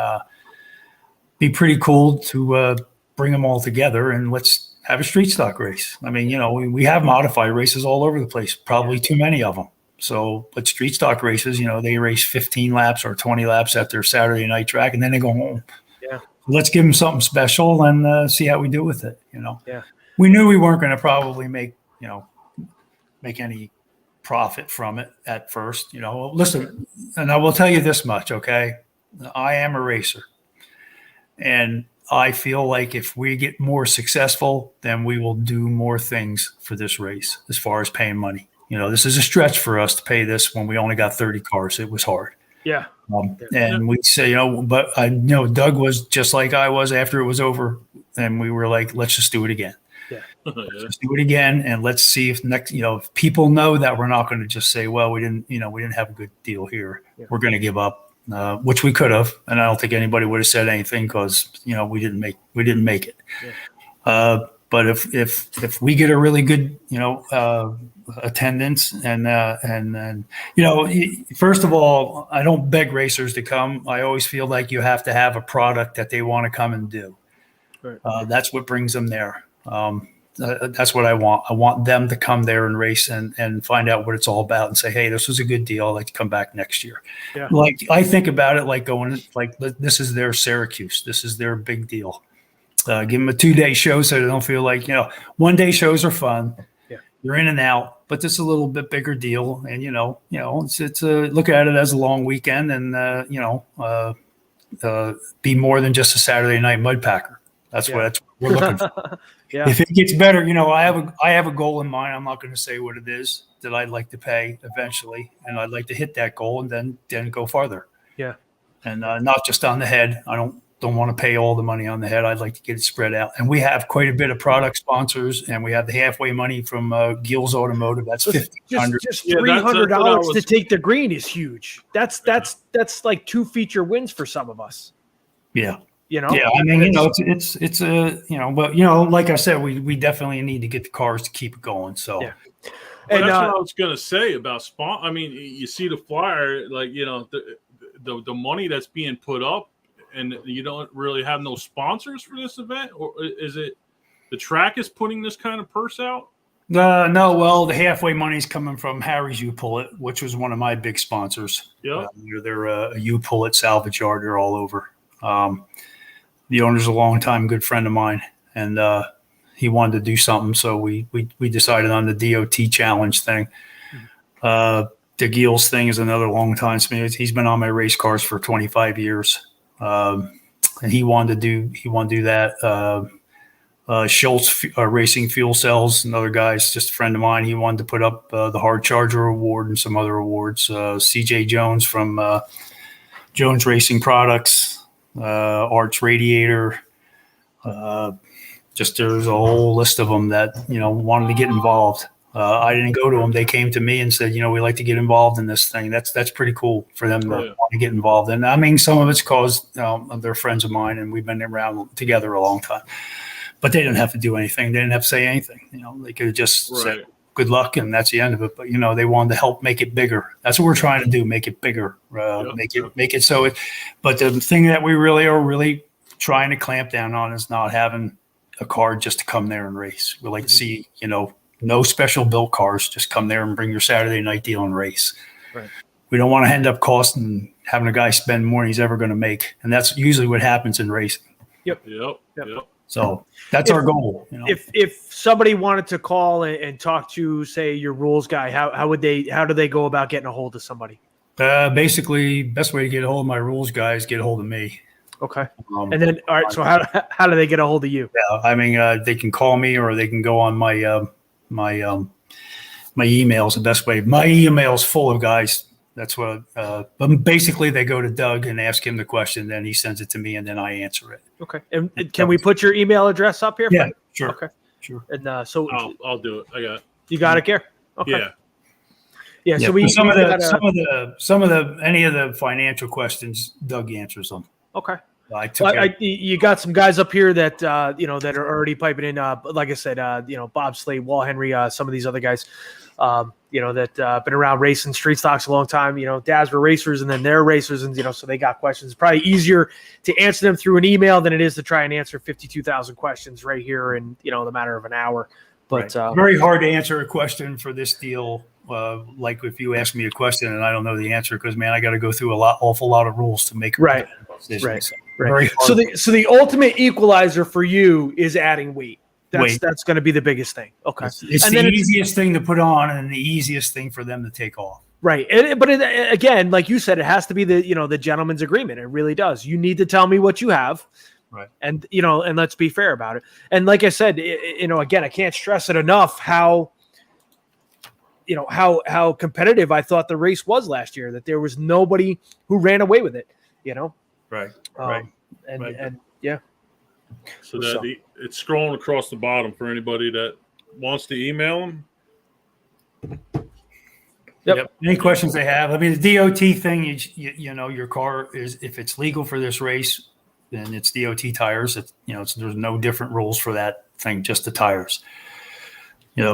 be pretty cool to bring them all together and let's have a Street Stock race. I mean, we have modified races all over the place, probably too many of them. So, but Street Stock races, they race 15 laps or 20 laps at their Saturday night track, and then they go home. Yeah. Let's give them something special and see how we do with it. Yeah. We knew we weren't going to probably make any profit from it at first. Listen, and I will tell you this much, okay? I am a racer. And I feel like if we get more successful, then we will do more things for this race as far as paying money. This is a stretch for us to pay this when we only got 30 cars. It was hard. Yeah. And we say, but I know Doug was just like I was after it was over. And we were like, let's just do it again. Yeah. Let's do it again. And let's see if if people know that we're not going to just say, well, we didn't have a good deal here. Yeah. We're going to give up. Which we could have, and I don't think anybody would have said anything because we didn't make it. Yeah. But if we get a really good attendance and first of all, I don't beg racers to come. I always feel like you have to have a product that they want to come and do. Right. That's what brings them there. That's what I want. I want them to come there and race and find out what it's all about and say, hey, this was a good deal. I'd like to come back next year. Yeah. Like I think about it like this is their Syracuse. This is their big deal. Give them a 2-day show so they don't feel like, 1-day shows are fun. Yeah. You're in and out, but this is a little bit bigger deal. And, it's look at it as a long weekend and, be more than just a Saturday night mud packer. That's what we're looking for. Yeah. If it gets better, I have a goal in mind. I'm not going to say what it is that I'd like to pay eventually, and I'd like to hit that goal and then go farther. Yeah, and not just on the head. I don't want to pay all the money on the head. I'd like to get it spread out. And we have quite a bit of product sponsors, and we have the halfway money from Gills Automotive. That's $1,500. Just $300 to take the green is huge. That's like 2 feature wins for some of us. Yeah. Yeah, I mean, it's but like I said, we definitely need to get the cars to keep it going. So, yeah. And that's what I was gonna say about I mean, you see the flyer, like the money that's being put up, and you don't really have no sponsors for this event, or is it the track is putting this kind of purse out? No, well, the halfway money's coming from Harry's U-Pullet, which was one of my big sponsors. Yeah, they're a U-Pullet salvage yard. They're all over. The owner's a long-time good friend of mine, and he wanted to do something, so we decided on the DOT challenge thing. The Gills thing is another long time. He's been on my race cars for 25 years, and he wanted to do that. Schultz Racing Fuel Cells, another guy's just a friend of mine. He wanted to put up the Hard Charger Award and some other awards. CJ Jones from Jones Racing Products, Arch Radiator. Just there's a whole list of them that, wanted to get involved. I didn't go to them. They came to me and said, we like to get involved in this thing. That's pretty cool for them to want to get involved. And I mean, some of it's because they're friends of mine and we've been around together a long time. But they didn't have to do anything. They didn't have to say anything. They could have just said good luck and that's the end of it. But they wanted to help make it bigger. That's what we're trying to do: make it bigger, make it so it. But the thing that we really trying to clamp down on is not having a car just to come there and race. We like to see, no special built cars. Just come there and bring your Saturday night deal and race. Right. We don't want to end up costing having a guy spend more than he's ever going to make, and that's usually what happens in racing. Yep. So that's our goal. If somebody wanted to call and talk to, say, your rules guy, how do they go about getting a hold of somebody? Basically, best way to get a hold of my rules guy is get a hold of me. Okay. And then, all right. So how do they get a hold of you? Yeah, I mean, they can call me or they can go on my my email is the best way. My email is full of guys. That's what. But basically, they go to Doug and ask him the question. Then he sends it to me, and then I answer it. Okay. And can we put your email address up here? Yeah. Sure. Okay. Sure. And so I'll do it. I got it. You got it, Gare? Okay. Yeah. Yeah. So some of the any of the financial questions, Doug answers them. Okay. You got some guys up here that that are already piping in. Like I said, Bob Slade, Wall Henry, some of these other guys, that been around racing street stocks a long time. Dads were racers, and then they're racers, and so they got questions. It's probably easier to answer them through an email than it is to try and answer 52,000 questions right here in the matter of an hour. But very hard to answer a question for this deal. Like if you ask me a question and I don't know the answer, because man, I got to go through awful lot of rules to make right. decisions. Right. So the ultimate equalizer for you is adding weight. That's going to be the biggest thing. Okay. It's the easiest thing to put on and the easiest thing for them to take off. Right. But again, like you said, it has to be the gentleman's agreement. It really does. You need to tell me what you have. Right. And, and let's be fair about it. And like I said, again, I can't stress it enough how competitive I thought the race was last year, that there was nobody who ran away with it, Right. And yeah. So it's scrolling across the bottom for anybody that wants to email them. Yep. Any questions they have? I mean, the DOT thing, your car is, if it's legal for this race, then it's DOT tires. There's no different rules for that thing, just the tires.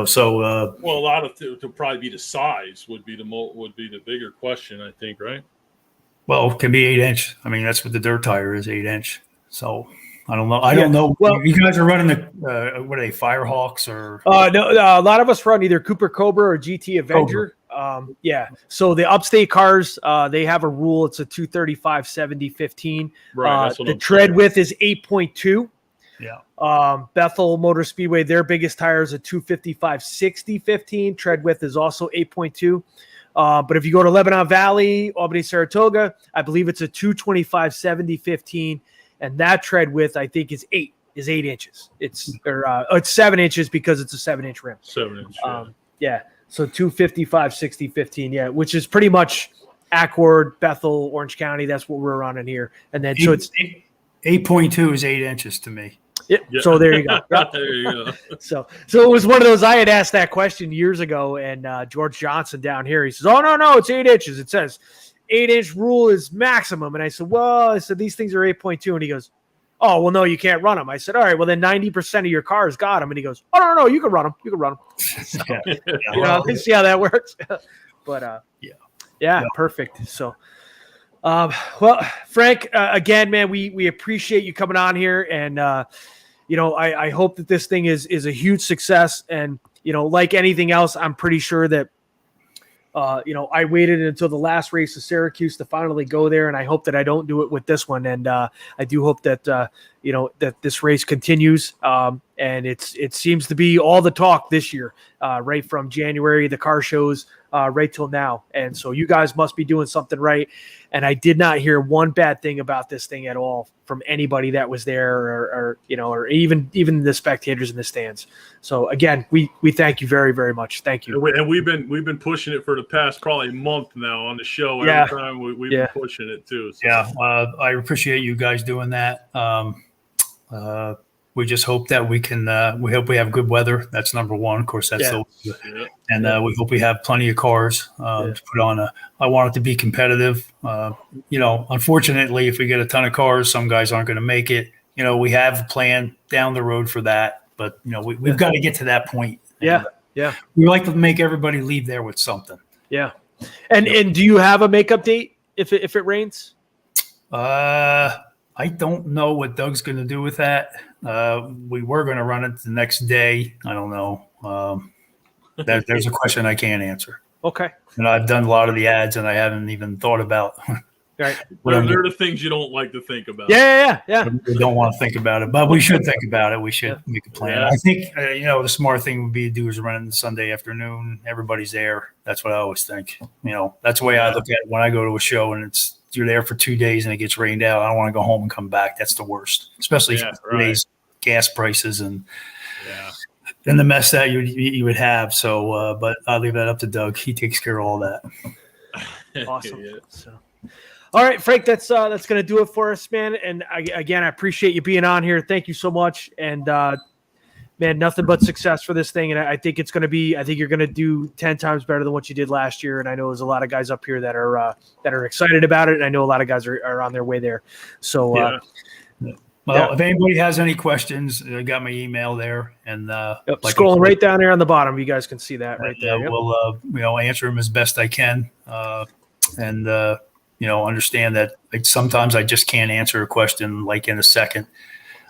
So a lot of to probably be the size would be the bigger question, I think, right? Well, it can be 8-inch. I mean, that's what the dirt tire is, 8-inch. So I don't know. I don't know. Well, you guys are running the what are they, Firehawks or? No, a lot of us run either Cooper Cobra or GT Avenger. Yeah. So the upstate cars, they have a rule. It's a 235/70/15. Right. The tread width is 8.2. Yeah. Bethel Motor Speedway, their biggest tire is a 255/60/15. Tread width is also 8.2. But if you go to Lebanon Valley, Albany, Saratoga, I believe it's a 225/70/15, and that tread width I think is 8 inches. It's 7 inches because it's a 7-inch rim. 7-inch. Yeah. So 255/60/15. Yeah, which is pretty much Accord, Bethel, Orange County. That's what we're running here, and then so it's 8.2 is 8 inches to me. Yeah. So there you go. There you go. So it was one of those. I had asked that question years ago, and George Johnson down here, he says, "Oh no, it's 8 inches. It says 8-inch rule is maximum." And I said, "Well," these things are 8.2," and he goes, "Oh, well, no, you can't run them." I said, "All right, well then 90% of your cars got them," and he goes, "Oh no, you can run them. You can run them." So, let's see how that works. But yeah, perfect. So. Well, Frank, again, man, we appreciate you coming on here, and I hope that this thing is a huge success. And like anything else, I'm pretty sure that I waited until the last race of Syracuse to finally go there, and I hope that I don't do it with this one. And I do hope that that this race continues. and it seems to be all the talk this year, right from January, the car shows, right till now. And so you guys must be doing something right. And I did not hear one bad thing about this thing at all from anybody that was there, or even the spectators in the stands. So again, we thank you very, very much. Thank you. And we've been pushing it for the past probably month now on the show. Yeah. Every time we've been pushing it too. So. Yeah, I appreciate you guys doing that. We just hope that we can. We hope we have good weather. That's number one. Of course, that's and we hope we have plenty of cars to put on. I want it to be competitive. Unfortunately, if we get a ton of cars, some guys aren't going to make it. We have a plan down the road for that, but we've got to get to that point. Yeah, we like to make everybody leave there with something. Yeah, and do you have a makeup date if it rains? I don't know what Doug's going to do with that. We were going to run it the next day. I don't know. There's a question I can't answer. Okay. And I've done a lot of the ads, and I haven't even thought about. Right. They're the things you don't like to think about. Yeah. We don't want to think about it, but we should think about it. We should make a plan. Yeah. I think the smart thing would be to do is run it Sunday afternoon. Everybody's there. That's what I always think. That's the way I look at it when I go to a show, and you're there for 2 days and it gets rained out. I don't want to go home and come back. That's the worst, especially for today's gas prices and the mess that you would have. So, but I'll leave that up to Doug. He takes care of all that. Awesome. So, all right, Frank, that's going to do it for us, man. And I appreciate you being on here. Thank you so much. And, man, nothing but success for this thing. And I think it's going to be, I think you're going to do 10 times better than what you did last year. And I know there's a lot of guys up here that are excited about it. And I know a lot of guys are on their way there. So, if anybody has any questions, I got my email there, and scrolling right down there on the bottom, you guys can see that right there. We'll answer them as best I can, and understand that sometimes I just can't answer a question like in a second.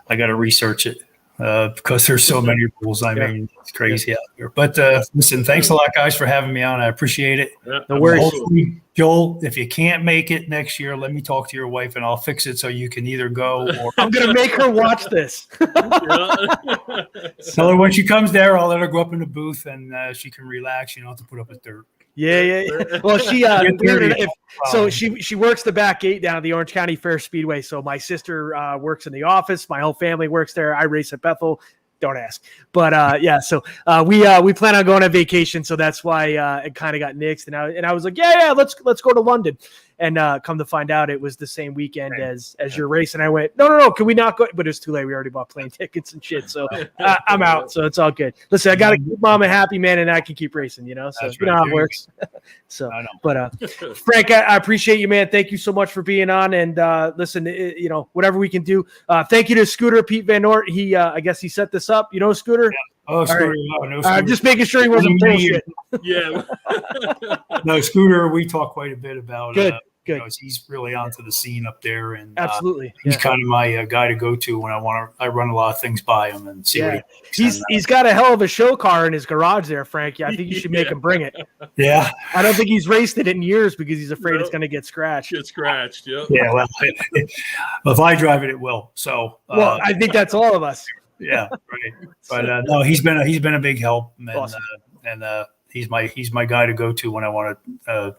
I got to research it. Because there's so many rules. I mean, it's crazy out here. But listen, thanks a lot, guys, for having me on. I appreciate it. No worries. Hopefully, Joel, if you can't make it next year, let me talk to your wife, and I'll fix it so you can either go or – I'm going to make her watch this. Tell her when she comes there, I'll let her go up in the booth, and she can relax. You don't have to put up with dirt. Yeah. Well, she works the back gate down at the Orange County Fair Speedway. So my sister works in the office. My whole family works there. I race at Bethel. Don't ask. But so we plan on going on vacation. So that's why it kind of got nixed. And I was like, yeah, let's go to London. And come to find out, it was the same weekend as your race. And I went, no, can we not go? But it's too late. We already bought plane tickets and shit. So I'm out. So it's all good. Listen, I got to keep mama happy, man, and I can keep racing, So you know how it works. So, but Frank, I appreciate you, man. Thank you so much for being on. And listen, whatever we can do. Thank you to Scooter Pete Van Nort. He, I guess he set this up. Scooter? Yeah. Oh, Scooter. Right. No, Scooter. Just making sure he wasn't bullshit. Yeah. No, Scooter, we talk quite a bit about. Good. He's really onto the scene up there, and absolutely, he's kind of my guy to go to when I run a lot of things by him and see. What he's got a hell of a show car in his garage there, Frank. Yeah, I think you should make him bring it. Yeah, I don't think he's raced it in years because he's afraid it's going to get scratched. Yeah. Yeah, well, if I drive it, it will. So, I think that's all of us. Yeah, right. But no, he's been a big help, and, awesome. He's my guy to go to when I want to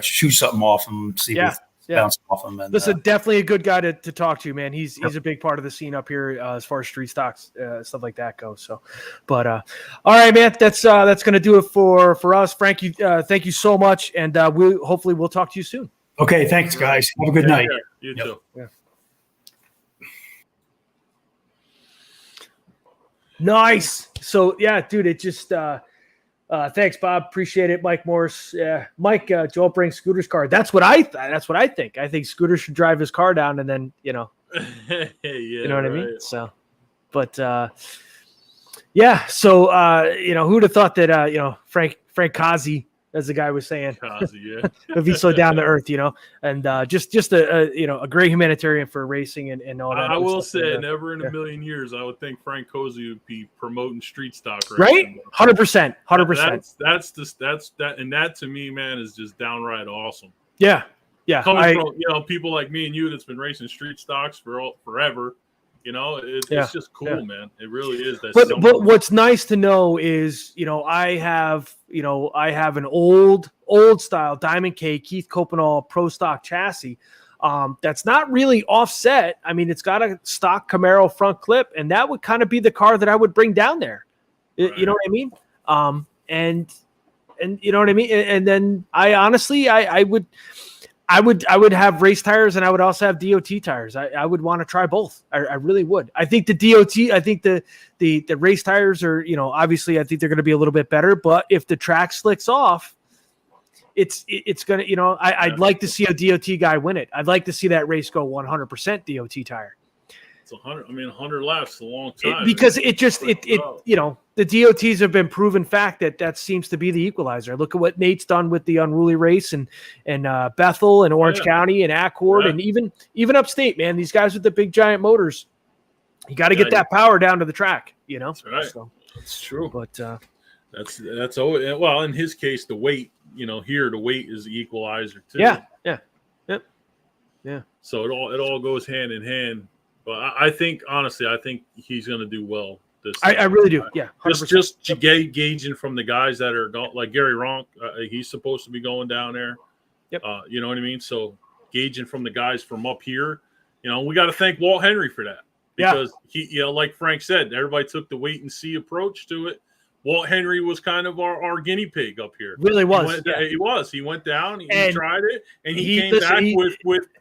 shoot something off and see what bounce off him. And, listen, definitely a good guy to talk to, man. He's a big part of the scene up here as far as street stocks stuff like that goes. So, but all right, man, that's going to do it for us. Frank, thank you so much, and we'll talk to you soon. Okay, thanks, guys. Have a good night. You too. Yeah. Nice. So yeah, dude, it just thanks, Bob. Appreciate it. Mike Morris. Yeah. Mike, Joel brings Scooter's car. That's what I think. I think Scooter should drive his car down and then, you know what I mean? So, but yeah. So, who'd have thought that, Frank Cozze, as the guy was saying, if he's so down to earth, and just a great humanitarian for racing and all that. I will say, never in a million years, I would think Frank Cozze would be promoting street stock racing. Right? 100%. That's that, and that to me, man, is just downright awesome. Yeah. Coming from people like me and you that's been racing street stocks for forever, It's just cool, man. It really is. But what's nice to know is, I have an old style Diamond K Keith Copenhaul Pro Stock chassis. That's not really offset. I mean, it's got a stock Camaro front clip, and that would kind of be the car that I would bring down there. Right. You know what I mean? And you know what I mean? And then I would have race tires, and I would also have DOT tires. I would want to try both. I really would. I think the DOT, I think the race tires are, obviously I think they're going to be a little bit better, but if the track slicks off, it's going to, I'd like to see a DOT guy win it. I'd like to see that race go 100% DOT tire. It's 100. I mean, 100 laps, a long time. Because the DOTs have been proven fact that seems to be the equalizer. Look at what Nate's done with the Unruly Race and Bethel and Orange County and Accord and even upstate, man. These guys with the big giant motors, you got to get that power down to the track. That's right. So, that's true. But that's always, well, in his case, the weight. Here the weight is the equalizer too. Yeah. So it all goes hand in hand. But I think honestly, he's going to do well. I really do. Yeah. 100%. Just gauging from the guys that are going, like Gary Ronk, he's supposed to be going down there. Yep. You know what I mean? So gauging from the guys from up here, we got to thank Walt Henry for that because he, like Frank said, everybody took the wait and see approach to it. Walt Henry was kind of our guinea pig up here. Really was. He was. He went down. He tried it, and he came back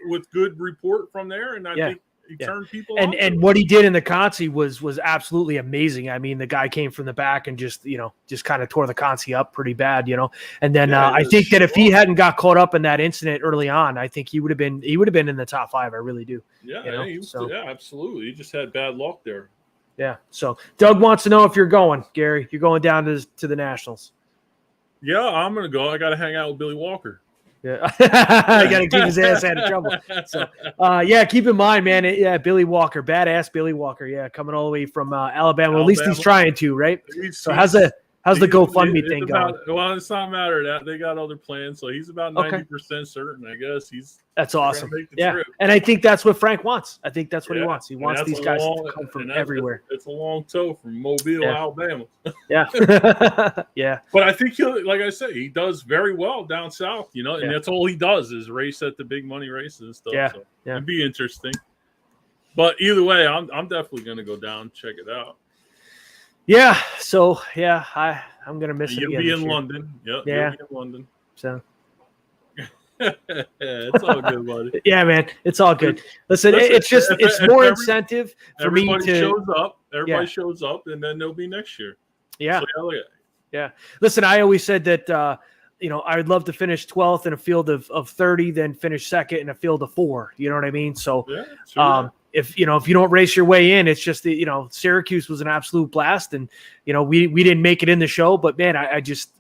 with good report from there. And I think he turned people on. And what he did in the Consi was absolutely amazing. I mean, the guy came from the back and just kind of tore the Consi up pretty bad, And then I think that if he hadn't got caught up in that incident early on, I think he would have been in the top 5. I really do. Yeah, absolutely. He just had bad luck there. Yeah. So Doug wants to know if you're going, Gary. You're going down to the Nationals. Yeah, I'm going to go. I got to hang out with Billy Walker. Yeah. I got to keep his ass out of trouble. So, keep in mind, man. Billy Walker, badass Billy Walker. Yeah, coming all the way from Alabama. Well, at least he's trying to, right? So how's the GoFundMe thing going? Well, it's not a matter of that. They got other plans. So he's about 90% certain, I guess. That's awesome. Yeah. Trip. And I think that's what Frank wants. I think that's what he wants. He wants these guys to come from everywhere. It's a long tow from Mobile, Alabama. Yeah. Yeah. But I think like I said, he does very well down south, and that's all he does is race at the big money races and stuff. Yeah. So it'd be interesting. But either way, I'm definitely going to go down, check it out. Yeah. So I'm gonna miss it. You'll be in London. Yep, yeah. You'll be in London. So it's all good, buddy. Yeah, man. It's all good. Listen, it's more incentive for me to Everybody shows up, and then they'll be next year. Yeah. So, yeah. Listen, I always said that I would love to finish 12th in a field of 30, then finish second in a field of 4. You know what I mean? So if you don't race your way in, it's just Syracuse was an absolute blast, and we didn't make it in the show, but man, I just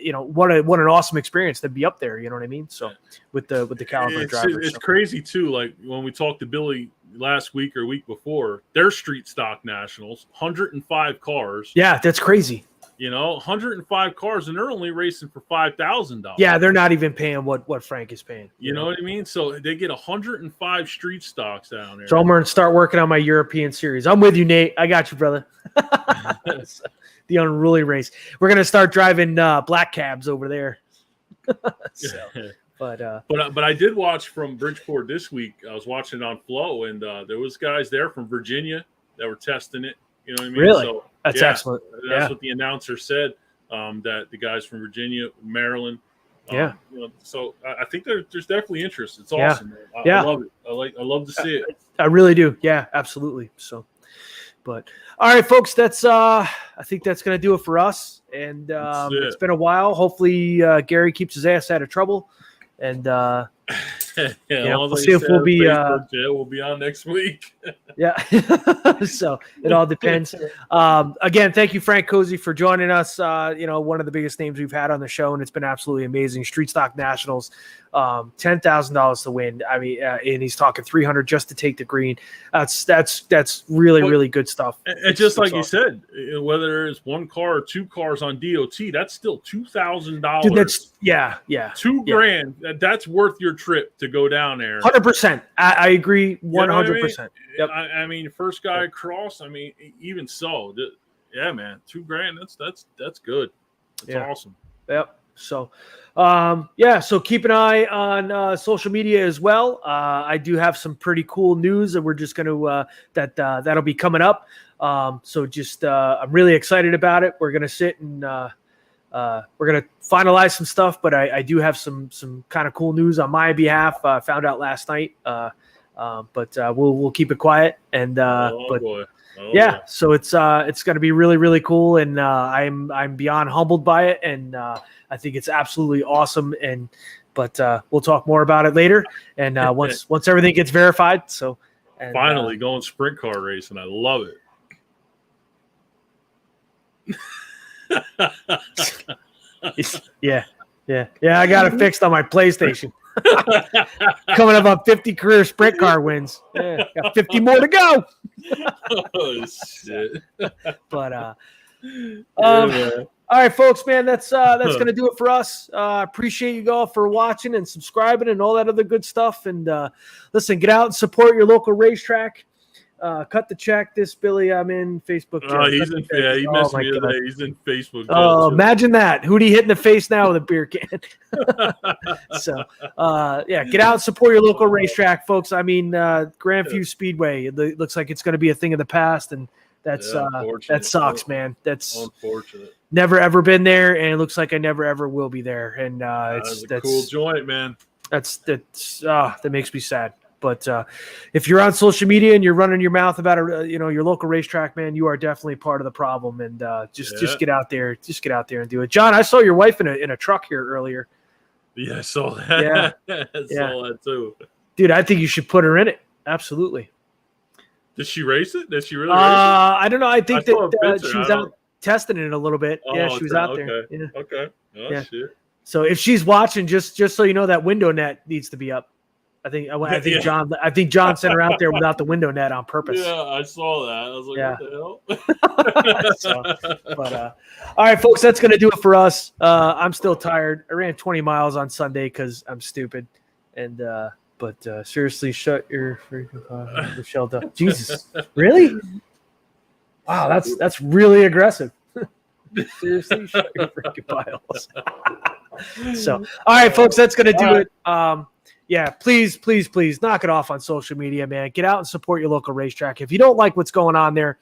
what an awesome experience to be up there. You know what I mean? So with the caliber drivers, it's crazy too. Like when we talked to Billy last week or week before, their street stock nationals, 105 cars. Yeah, that's crazy. 105 cars, and they're only racing for $5,000. Yeah, they're not even paying what Frank is paying. You know what I mean? So they get 105 street stocks down there. So I'm going to start working on my European series. I'm with you, Nate. I got you, brother. The Unruly Race. We're going to start driving black cabs over there. But I did watch from Bridgeport this week. I was watching it on Flow, and there was guys there from Virginia that were testing it. You know what I mean? Really? So, that's excellent. That's what the announcer said, that the guys from Virginia, Maryland. So I think there's definitely interest. It's awesome. Man. I love it. I love to see it. I really do. Yeah, absolutely. So, but all right, folks, that's I think that's going to do it for us. And it's been a while. Hopefully Gary keeps his ass out of trouble. And we'll see if we'll be we'll be on next week. Yeah. So it all depends. Again, thank you, Frank Cozze, for joining us. One of the biggest names we've had on the show, and it's been absolutely amazing. Street Stock Nationals, $10,000 to win. I mean, and he's talking $300 just to take the green. That's really, really good stuff. And just like you said, whether it's one car or 2 cars on DOT, that's still $2,000. Dude, that's $2,000. That's worth your trip to go down there. 100%. I agree 100%. You know what I mean? Yep. I mean, first guy across. I mean, even so, yeah, man, $2,000. That's good. That's awesome. Yep. So, so keep an eye on social media as well. I do have some pretty cool news that we're just going to that'll be coming up. So just I'm really excited about it. We're going to sit and we're going to finalize some stuff, but I do have some kind of cool news on my behalf. Found out last night, but we'll keep it quiet. And boy. So it's going to be really, really cool, and I'm beyond humbled by it, and I think it's absolutely awesome. But we'll talk more about it later, and once everything gets verified. So finally going sprint car racing, I love it. Yeah. I got it fixed on my PlayStation. Coming up on 50 career sprint car wins. Yeah, got 50 more to go. Oh shit! But all right, folks, man, that's gonna do it for us. Appreciate you all for watching and subscribing and all that other good stuff. And listen, get out and support your local racetrack. Cut the check. This Billy, I'm in Facebook. He's in. Yeah, he messed me today. He's in Facebook. Oh, imagine that. Who'd he hit in the face now with a beer can? So, get out and support your local racetrack, folks. I mean, Grandview Speedway. It looks like it's going to be a thing of the past, and that sucks, man. That's unfortunate. Never ever been there, and it looks like I never ever will be there. And that's a cool joint, man. That makes me sad. But if you're on social media and you're running your mouth about your local racetrack, man, you are definitely part of the problem. And just get out there, and do it. John, I saw your wife in a truck here earlier. Yeah, I saw that. Yeah, saw that too. Dude, I think you should put her in it. Absolutely. Did she race it? Did she really race it? I don't know. I think that she was out testing it a little bit. Yeah, she was out there. Yeah. Okay. Oh, shit. So if she's watching, just so you know, that window net needs to be up. I think John sent her out there without the window net on purpose. Yeah, I saw that. I was like, what the hell? All right, folks, that's going to do it for us. I'm still tired. I ran 20 miles on Sunday because I'm stupid. And but seriously, shut your freaking Michelle. Jesus, really? Wow, that's really aggressive. Seriously, shut your freaking piles. So, all right, folks, that's going to do it. Please knock it off on social media, man. Get out and support your local racetrack. If you don't like what's going on there,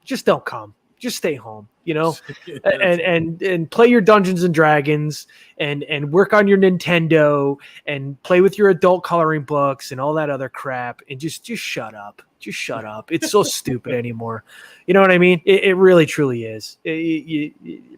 just don't come. Just stay home, and play your Dungeons and Dragons and work on your Nintendo and play with your adult coloring books and all that other crap and just shut up. Just shut up. It's so stupid anymore. You know what I mean? It really, truly is. A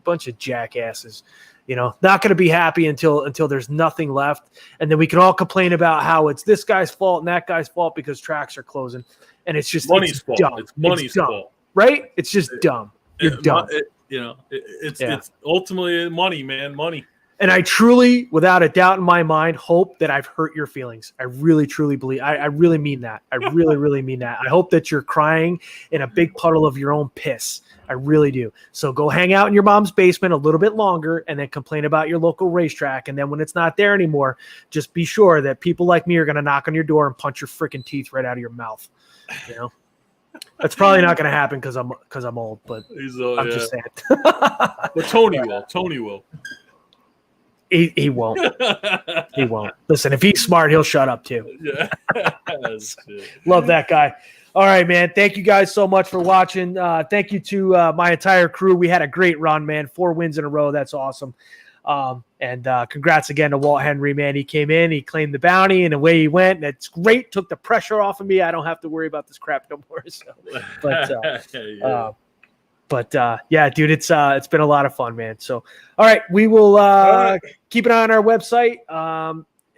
bunch of jackasses. Not going to be happy until there's nothing left. And then we can all complain about how it's this guy's fault and that guy's fault because tracks are closing. And it's just money's fault. Dumb. It's money's fault. Right? It's just dumb. You're dumb. It's ultimately money, man. Money. And I truly, without a doubt in my mind, hope that I've hurt your feelings. I really, truly believe. I really mean that. I really, really mean that. I hope that you're crying in a big puddle of your own piss. I really do. So go hang out in your mom's basement a little bit longer and then complain about your local racetrack. And then when it's not there anymore, just be sure that people like me are going to knock on your door and punch your freaking teeth right out of your mouth. That's probably not going to happen because I'm old, but I'm just saying. But Tony will. He won't. He won't. Listen, if he's smart, he'll shut up too. Yeah. Love that guy. All right, man. Thank you guys so much for watching. Thank you to my entire crew. We had a great run, man. 4 wins in a row. That's awesome. And congrats again to Walt Henry, man. He came in, he claimed the bounty, and away he went. That's great. Took the pressure off of me. I don't have to worry about this crap no more. So, yeah, dude, it's been a lot of fun, man. So, all right, we will keep an eye on our website.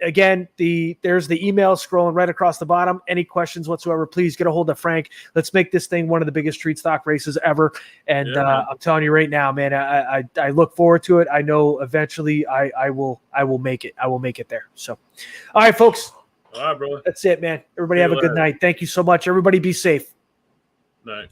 Again, there's the email scrolling right across the bottom. Any questions whatsoever, please get a hold of Frank. Let's make this thing one of the biggest street stock races ever. And I'm telling you right now, man, I look forward to it. I know eventually I will make it. I will make it there. So, all right, folks. All right, bro. That's it, man. Everybody have a good night. Thank you so much. Everybody be safe. Night.